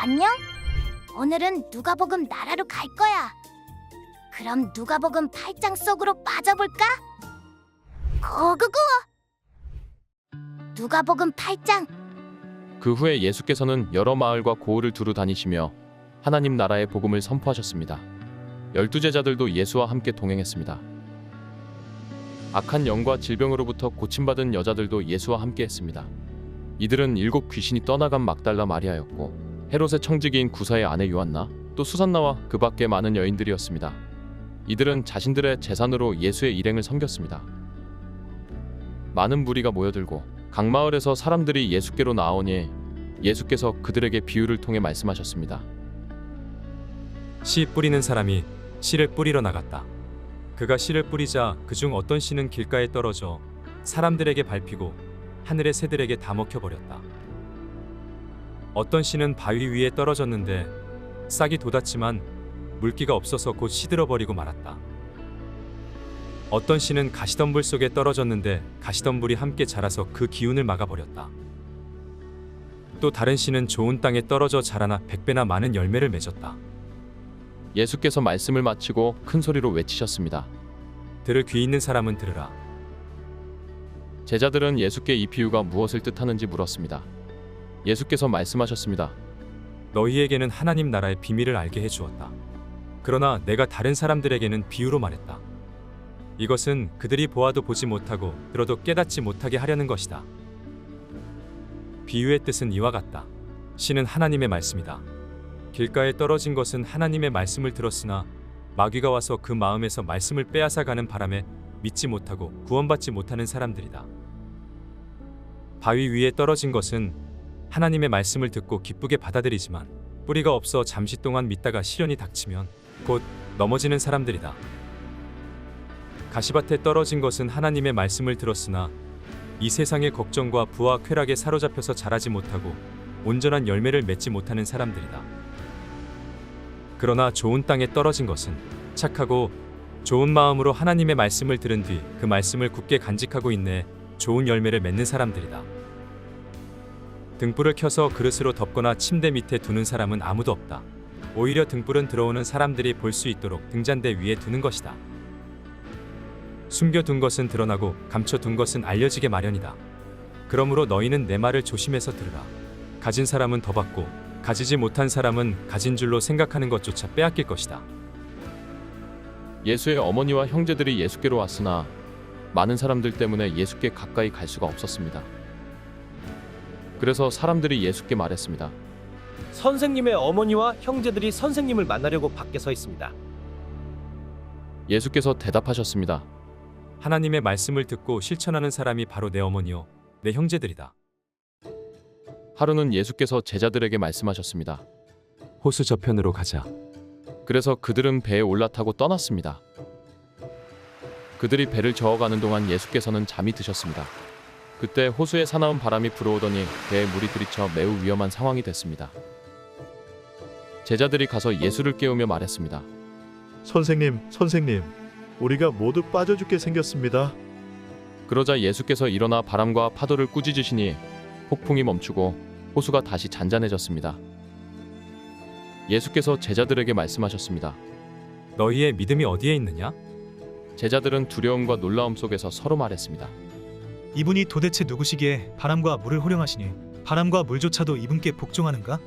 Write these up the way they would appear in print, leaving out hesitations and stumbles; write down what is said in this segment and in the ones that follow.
안녕? 오늘은 누가복음 나라로 갈 거야. 그럼 누가복음 8장 속으로 빠져볼까? 고고고! 누가복음 8장. 그 후에 예수께서는 여러 마을과 고을을 두루 다니시며 하나님 나라의 복음을 선포하셨습니다. 12제자들도 예수와 함께 동행했습니다. 악한 영과 질병으로부터 고침받은 여자들도 예수와 함께 했습니다. 이들은 7 귀신이 떠나간 막달라 마리아였고 헤롯의 청지기인 구사의 아내 요한나, 또 수산나와 그 밖에 많은 여인들이었습니다. 이들은 자신들의 재산으로 예수의 일행을 섬겼습니다. 많은 무리가 모여들고 각 마을에서 사람들이 예수께로 나오니 예수께서 그들에게 비유를 통해 말씀하셨습니다. 씨 뿌리는 사람이 씨를 뿌리러 나갔다. 그가 씨를 뿌리자 그중 어떤 씨는 길가에 떨어져 사람들에게 밟히고 하늘의 새들에게 다 먹혀버렸다. 어떤 씨는 바위 위에 떨어졌는데 싹이 돋았지만 물기가 없어서 곧 시들어버리고 말았다. 어떤 씨는 가시덤불 속에 떨어졌는데 가시덤불이 함께 자라서 그 기운을 막아버렸다. 또 다른 씨는 좋은 땅에 떨어져 자라나 100배나 많은 열매를 맺었다. 예수께서 말씀을 마치고 큰 소리로 외치셨습니다. 들을 귀 있는 사람은 들으라. 제자들은 예수께 이 비유가 무엇을 뜻하는지 물었습니다. 예수께서 말씀하셨습니다. 너희에게는 하나님 나라의 비밀을 알게 해주었다. 그러나 내가 다른 사람들에게는 비유로 말했다. 이것은 그들이 보아도 보지 못하고 들어도 깨닫지 못하게 하려는 것이다. 비유의 뜻은 이와 같다. 씨는 하나님의 말씀이다. 길가에 떨어진 것은 하나님의 말씀을 들었으나 마귀가 와서 그 마음에서 말씀을 빼앗아 가는 바람에 믿지 못하고 구원받지 못하는 사람들이다. 바위 위에 떨어진 것은 하나님의 말씀을 듣고 기쁘게 받아들이지만 뿌리가 없어 잠시 동안 믿다가 시련이 닥치면 곧 넘어지는 사람들이다. 가시밭에 떨어진 것은 하나님의 말씀을 들었으나 이 세상의 걱정과 부와 쾌락에 사로잡혀서 자라지 못하고 온전한 열매를 맺지 못하는 사람들이다. 그러나 좋은 땅에 떨어진 것은 착하고 좋은 마음으로 하나님의 말씀을 들은 뒤 그 말씀을 굳게 간직하고 인내해 좋은 열매를 맺는 사람들이다. 등불을 켜서 그릇으로 덮거나 침대 밑에 두는 사람은 아무도 없다. 오히려 등불은 들어오는 사람들이 볼 수 있도록 등잔대 위에 두는 것이다. 숨겨둔 것은 드러나고 감춰둔 것은 알려지게 마련이다. 그러므로 너희는 내 말을 조심해서 들으라. 가진 사람은 더 받고 가지지 못한 사람은 가진 줄로 생각하는 것조차 빼앗길 것이다. 예수의 어머니와 형제들이 예수께로 왔으나 많은 사람들 때문에 예수께 가까이 갈 수가 없었습니다. 그래서 사람들이 예수께 말했습니다. 선생님의 어머니와 형제들이 선생님을 만나려고 밖에 서 있습니다. 예수께서 대답하셨습니다. 하나님의 말씀을 듣고 실천하는 사람이 바로 내 어머니요 내 형제들이다. 하루는 예수께서 제자들에게 말씀하셨습니다. 호수 저편으로 가자. 그래서 그들은 배에 올라타고 떠났습니다. 그들이 배를 저어가는 동안 예수께서는 잠이 드셨습니다. 그때 호수에 사나운 바람이 불어오더니 배에 물이 들이쳐 매우 위험한 상황이 됐습니다. 제자들이 가서 예수를 깨우며 말했습니다. 선생님, 우리가 모두 빠져 죽게 생겼습니다. 그러자 예수께서 일어나 바람과 파도를 꾸짖으시니 폭풍이 멈추고 호수가 다시 잔잔해졌습니다. 예수께서 제자들에게 말씀하셨습니다. 너희의 믿음이 어디에 있느냐? 제자들은 두려움과 놀라움 속에서 서로 말했습니다. 이분이 도대체 누구시기에 바람과 물을 호령하시니 바람과 물조차도 이분께 복종하는가?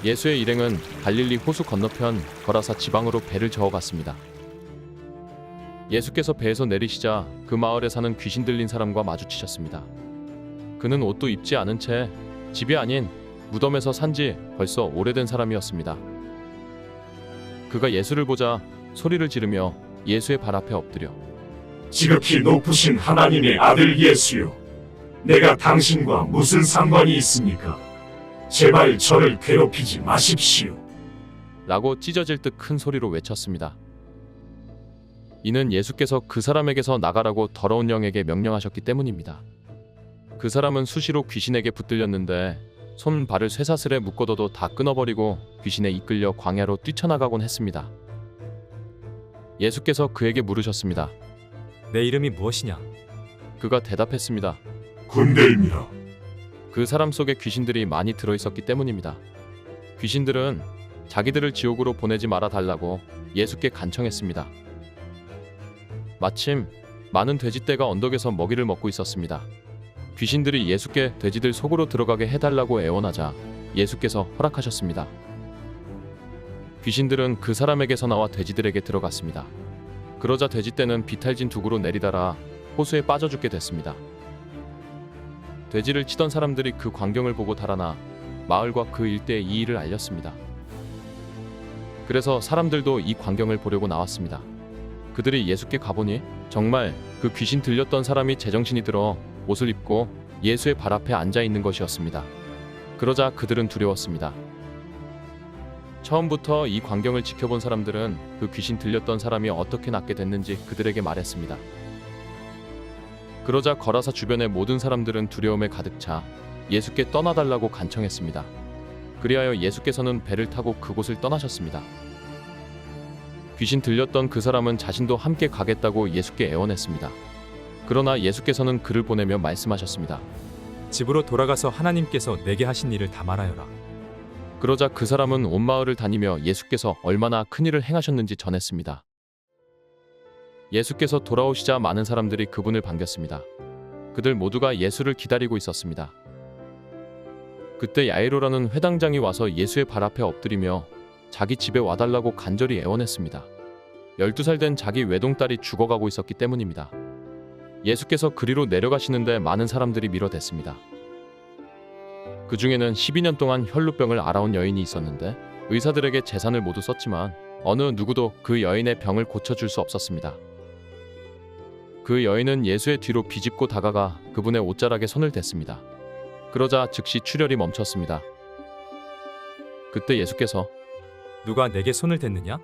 예수의 일행은 갈릴리 호수 건너편 거라사 지방으로 배를 저어갔습니다. 예수께서 배에서 내리시자 그 마을에 사는 귀신 들린 사람과 마주치셨습니다. 그는 옷도 입지 않은 채 집이 아닌 무덤에서 산지 벌써 오래된 사람이었습니다. 그가 예수를 보자 소리를 지르며 예수의 발 앞에 엎드려 지극히 높으신 하나님의 아들 예수요, 내가 당신과 무슨 상관이 있습니까? 제발 저를 괴롭히지 마십시오. 라고 찢어질 듯 큰 소리로 외쳤습니다. 이는 예수께서 그 사람에게서 나가라고 더러운 영에게 명령하셨기 때문입니다. 그 사람은 수시로 귀신에게 붙들렸는데 손 발을 쇠사슬에 묶어둬도 다 끊어버리고 귀신에 이끌려 광야로 뛰쳐나가곤 했습니다. 예수께서 그에게 물으셨습니다. 내 이름이 무엇이냐? 그가 대답했습니다. 군대입니다. 그 사람 속에 귀신들이 많이 들어 있었기 때문입니다. 귀신들은 자기들을 지옥으로 보내지 말아 달라고 예수께 간청했습니다. 마침 많은 돼지떼가 언덕에서 먹이를 먹고 있었습니다. 귀신들이 예수께 돼지들 속으로 들어가게 해달라고 애원하자 예수께서 허락하셨습니다. 귀신들은 그 사람에게서 나와 돼지들에게 들어갔습니다. 그러자 돼지떼는 비탈진 두구로 내리달아 호수에 빠져 죽게 됐습니다. 돼지를 치던 사람들이 그 광경을 보고 달아나 마을과 그 일대에 이 일을 알렸습니다. 그래서 사람들도 이 광경을 보려고 나왔습니다. 그들이 예수께 가보니 정말 그 귀신 들렸던 사람이 제정신이 들어 옷을 입고 예수의 발 앞에 앉아 있는 것이었습니다. 그러자 그들은 두려웠습니다. 처음부터 이 광경을 지켜본 사람들은 그 귀신 들렸던 사람이 어떻게 낫게 됐는지 그들에게 말했습니다. 그러자 거라사 주변의 모든 사람들은 두려움에 가득 차 예수께 떠나달라고 간청했습니다. 그리하여 예수께서는 배를 타고 그곳을 떠나셨습니다. 귀신 들렸던 그 사람은 자신도 함께 가겠다고 예수께 애원했습니다. 그러나 예수께서는 그를 보내며 말씀하셨습니다. 집으로 돌아가서 하나님께서 내게 하신 일을 다 말하여라. 그러자 그 사람은 온 마을을 다니며 예수께서 얼마나 큰 일을 행하셨는지 전했습니다. 예수께서 돌아오시자 많은 사람들이 그분을 반겼습니다. 그들 모두가 예수를 기다리고 있었습니다. 그때 야이로라는 회당장이 와서 예수의 발 앞에 엎드리며 자기 집에 와달라고 간절히 애원했습니다. 12살 된 자기 외동딸이 죽어가고 있었기 때문입니다. 예수께서 그리로 내려가시는데 많은 사람들이 밀어댔습니다. 그 중에는 12년 동안 혈루병을 앓아온 여인이 있었는데 의사들에게 재산을 모두 썼지만 어느 누구도 그 여인의 병을 고쳐줄 수 없었습니다. 그 여인은 예수의 뒤로 비집고 다가가 그분의 옷자락에 손을 댔습니다. 그러자 즉시 출혈이 멈췄습니다. 그때 예수께서 누가 내게 손을 댔느냐?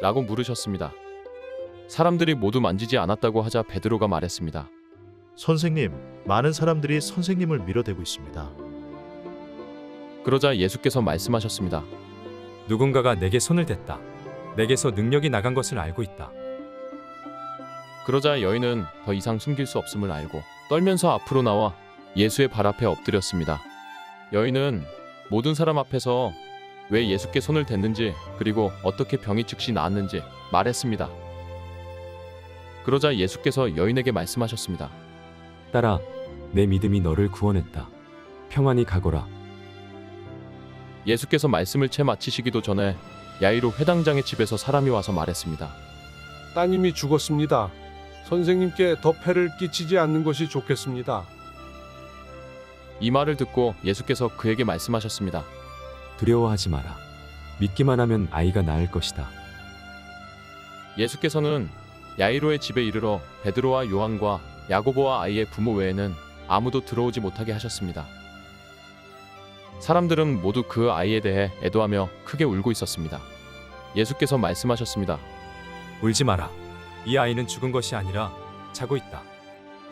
라고 물으셨습니다. 사람들이 모두 만지지 않았다고 하자 베드로가 말했습니다. 선생님, 많은 사람들이 선생님을 밀어대고 있습니다. 그러자 예수께서 말씀하셨습니다. 누군가가 내게 손을 댔다. 내게서 능력이 나간 것을 알고 있다. 그러자 여인은 더 이상 숨길 수 없음을 알고 떨면서 앞으로 나와 예수의 발 앞에 엎드렸습니다. 여인은 모든 사람 앞에서 왜 예수께 손을 댔는지 그리고 어떻게 병이 즉시 나았는지 말했습니다. 그러자 예수께서 여인에게 말씀하셨습니다. 딸아, 내 믿음이 너를 구원했다. 평안히 가거라. 예수께서 말씀을 채 마치시기도 전에 야이로 회당장의 집에서 사람이 와서 말했습니다. 따님이 죽었습니다. 선생님께 더 폐를 끼치지 않는 것이 좋겠습니다. 이 말을 듣고 예수께서 그에게 말씀하셨습니다. 두려워하지 마라. 믿기만 하면 아이가 나을 것이다. 예수께서는 야이로의 집에 이르러 베드로와 요한과 야고보와 아이의 부모 외에는 아무도 들어오지 못하게 하셨습니다. 사람들은 모두 그 아이에 대해 애도하며 크게 울고 있었습니다. 예수께서 말씀하셨습니다. 울지 마라. 이 아이는 죽은 것이 아니라 자고 있다.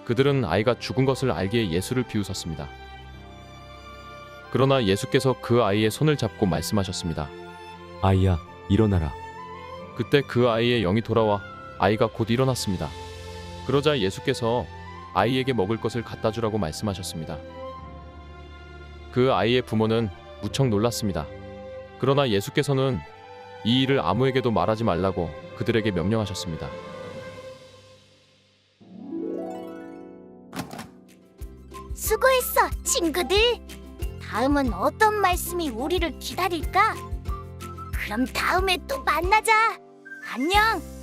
그들은 아이가 죽은 것을 알기에 예수를 비웃었습니다. 그러나 예수께서 그 아이의 손을 잡고 말씀하셨습니다. 아이야, 일어나라. 그때 그 아이의 영이 돌아와 아이가 곧 일어났습니다. 그러자 예수께서 아이에게 먹을 것을 갖다 주라고 말씀하셨습니다. 그 아이의 부모는 무척 놀랐습니다. 그러나 예수께서는 이 일을 아무에게도 말하지 말라고 그들에게 명령하셨습니다. 수고했어, 친구들. 다음은 어떤 말씀이 우리를 기다릴까? 그럼 다음에 또 만나자. 안녕.